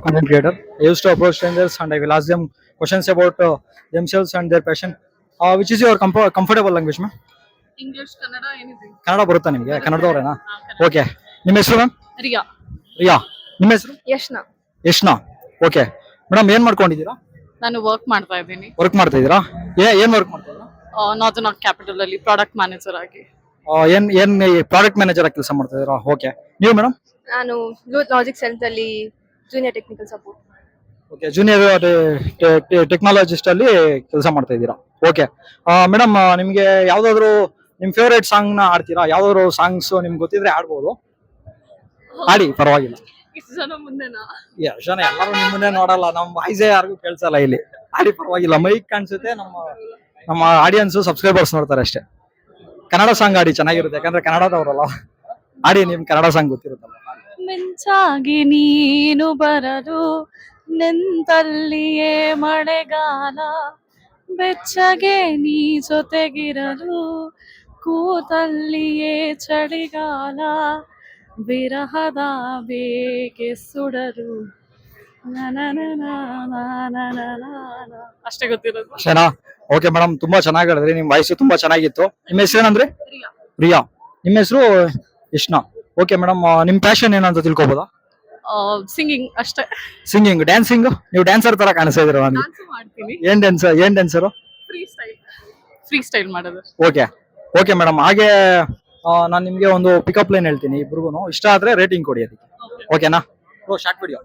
content creator. I used to approach strangers and I will ask them questions about themselves and their passion. Which is your comfortable language, ma'am? English Kannada anything. Kannada ಬರುತ್ತಾ ನಿಮಗೆ? ಕನ್ನಡದವರೇನಾ? Kannada. Okay. ನಿಮ್ಮ ಹೆಸರು ma'am? ರಿಯಾ. ರಿಯಾ. ನಿಮ್ಮ ಹೆಸರು? ಯಶ್ನ. ಯಶ್ನಾ. Okay madam, ಏನ್ ಮಾಡ್ಕೊಂಡಿದ್ದೀರಾ? ನಾನು work ಮಾಡ್ತಾ ಇದ್ದೀನಿ ವರ್ಕ್ ಮಾಡ್ತಾ ಇದ್ದೀರಾ? ಏನ್ ವರ್ಕ್ ಮಾಡ್ತಾ ಇದ್ದೀರಾ? ನಾರ್ದರ್ನ್ ಕ್ಯಾಪಿಟಲ್ ಅಲ್ಲಿ ಪ್ರಾಡಕ್ಟ್ ಮ್ಯಾನೇಜರ್ ಆಗಿ. ಏನ್ ಪ್ರಾಡಕ್ಟ್ ಮ್ಯಾನೇಜರ್ ಆಗಿ ಕೆಲಸ ಮಾಡ್ತಾ ಇದ್ದೀರಾ? ಓಕೆ. ನೀವು ಮೇಡಮ್? ನಾನು ಬ್ಲೂ ಲಾಜಿಕ್ ಸೆನ್ಸ್ ಅಲ್ಲಿ junior technical support. Okay, junior technologist ಅಲ್ಲಿ ಕೆಲಸ ಮಾಡ್ತಾ ಇದ್ದೀರಾ? ಓಕೆ ಮೇಡಮ್, ನಿಮ್ಗೆ ಯಾವ್ದಾದ್ರು ನಿಮ್ ಫೇವರೇಟ್ ಸಾಂಗ್ ನ ಆಡ್ತೀರಾ? ಯಾವ್ದಾದ್ರು ಸಾಂಗ್ಸ್ ನಿಮ್ಗೆ ಗೊತ್ತಿದ್ರೆ ಆಡ್ಬೋದು, ಆಡಿ ಪರವಾಗಿಲ್ಲ. ಇಷ್ಟು ಜನ ಮುಂದೆನಾ? ಎಷ್ಟು ಜನ ಎಲ್ಲರೂ ನಿಮ್ಮನ್ನೇ ನೋಡಲ್ಲ, ನಮ್ಮ ವಾಯ್ಸೇ ಯಾರಿಗೂ ಕೇಳಿಸಲ್ಲ ಇಲ್ಲಿ. ಆಡಿ ಪರವಾಗಿಲ್ಲ, ಮೈಕ್ ಕಾಣಿಸುತ್ತೆ, ನಮ್ಮ ಆಡಿಯನ್ಸ್ ಸಬ್ಸ್ಕ್ರೈಬರ್ಸ್ ನೋಡ್ತಾರೆ ಅಷ್ಟೇ. ಕನ್ನಡ ಸಾಂಗ್ ಆಡಿ, ಚೆನ್ನಾಗಿರುತ್ತೆ, ಯಾಕಂದ್ರೆ ಕನ್ನಡದವರಲ್ಲ. ಆಡಿ, ನಿಮ್ ಕನ್ನಡ ಸಾಂಗ್ ಗೊತ್ತಿರುತ್ತಲ್ಲ. ಮಿಂಚಾಗಿ ನೀನು ಬರಲು ನಿಂತಲ್ಲಿಯೇ ಮಳೆಗಾಲ, ಬೆಚ್ಚಗೆ ನೀ ಜೊತೆಗಿರಲು ಕೂತಲ್ಲಿಯೇ ಚಳಿಗಾಲ, ವಿರಹದ ಬೇಗೆ ಸುಡಲು ಅಷ್ಟೇ ಗೊತ್ತಿರೋದು. ಅಷ್ಟೇನಾ? ಓಕೆ ಮೇಡಮ್, ತುಂಬಾ ಚೆನ್ನಾಗಿ ಹೇಳಿದ್ರಿ, ನಿಮ್ ವಾಯ್ಸ್ ತುಂಬಾ ಚೆನ್ನಾಗಿತ್ತು. ನಿಮ್ಮ ಹೆಸರು ಏನಂದ್ರೆ? ರಿಯಾ. ರಿಯಾ. ನಿಮ್ಮ ಹೆಸರು ಯಶ್ನಾ. ಓಕೆ ಮೇಡಮ್, ನಿಮ್ ಪ್ಯಾಷನ್ ಏನಂತ ತಿಳ್ಕೊಬೋದಾ? ಸಿಂಗಿಂಗ್ ಅಷ್ಟೇ. Singing, dancing? ನೀವು ಡ್ಯಾನ್ಸರ್ ತರ ಕಾಣಿಸ್ತಾ ಇದೀರ ನನಗೆ. ಡಾನ್ಸ್ ಮಾಡ್ತೀನಿ. ಏನ್ ಡ್ಯಾನ್ಸರು? ಫ್ರೀ ಸ್ಟೈಲ್ ಮಾಡೋದು. ಓಕೆ. ಓಕೆ ಮೇಡಮ್, ಹಾಗೆ ನಾನು ನಿಮ್ಗೆ ಒಂದು ಪಿಕಪ್ ಲೈನ್ ಹೇಳ್ತೀನಿ, ಇಬ್ರಿಗೂ ಇಷ್ಟ ಆದ್ರೆ ರೇಟಿಂಗ್ ಕೊಡಿ ಅದಕ್ಕೆ. ಓಕೆನಾ? Short video.